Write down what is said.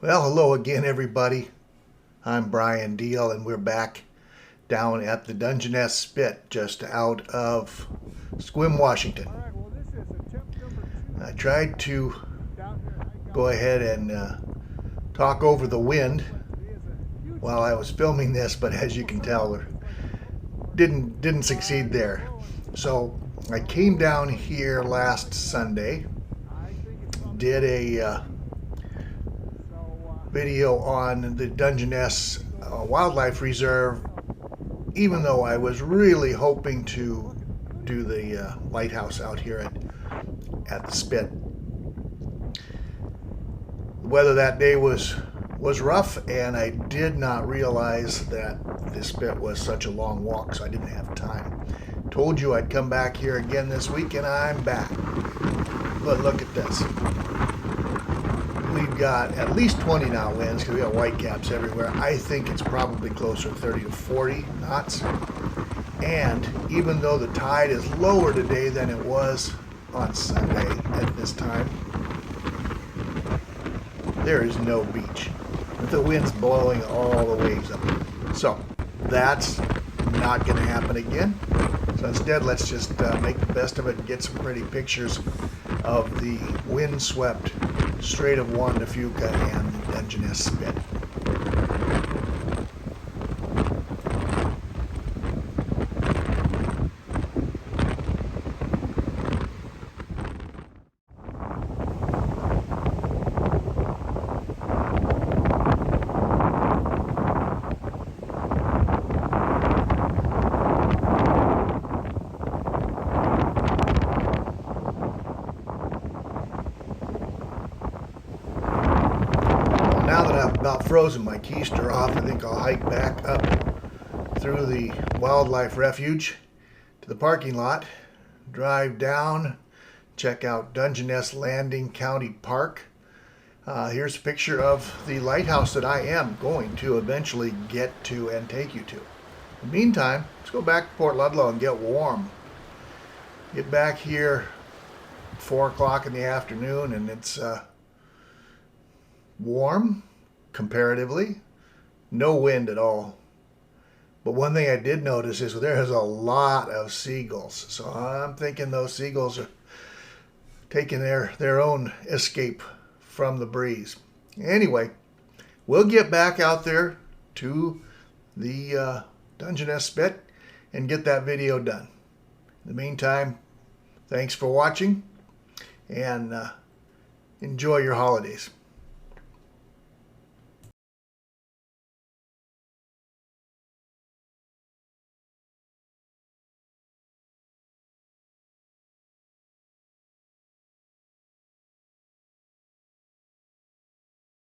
Well, hello again, everybody. I'm Bryan Diehl, and we're back down at the Dungeness Spit, just out of Sequim, Washington. I tried to go ahead and talk over the wind while I was filming this, but as you can tell, didn't succeed there. So I came down here last Sunday, did a video on the Dungeness Wildlife Reserve, even though I was really hoping to do the lighthouse out here at the Spit. The weather that day was rough, and I did not realize that the Spit was such a long walk, so I didn't have time. Told you I'd come back here again this week, and I'm back. But look at this. We've got at least 20 knot winds because we got whitecaps everywhere. I think it's probably closer to 30 to 40 knots. And even though the tide is lower today than it was on Sunday at this time, there is no beach. The wind's blowing all the waves up. So that's not going to happen again. So instead, let's just make the best of it and get some pretty pictures of the windswept Strait of Juan de Fuca and the Dungeness Spit. Now that I've about frozen my keister off, I think I'll hike back up through the wildlife refuge to the parking lot, drive down, check out Dungeness Landing County Park. Here's a picture of the lighthouse that I am going to eventually get to and take you to. In the meantime, let's go back to Port Ludlow and get warm. Get back here 4 o'clock in the afternoon, and it's warm comparatively, no wind at all. But one thing I did notice is there's a lot of seagulls. So I'm thinking those seagulls are taking their own escape from the breeze. Anyway, we'll get back out there to the Dungeness Spit and get that video done. In the meantime, thanks for watching, and enjoy your holidays.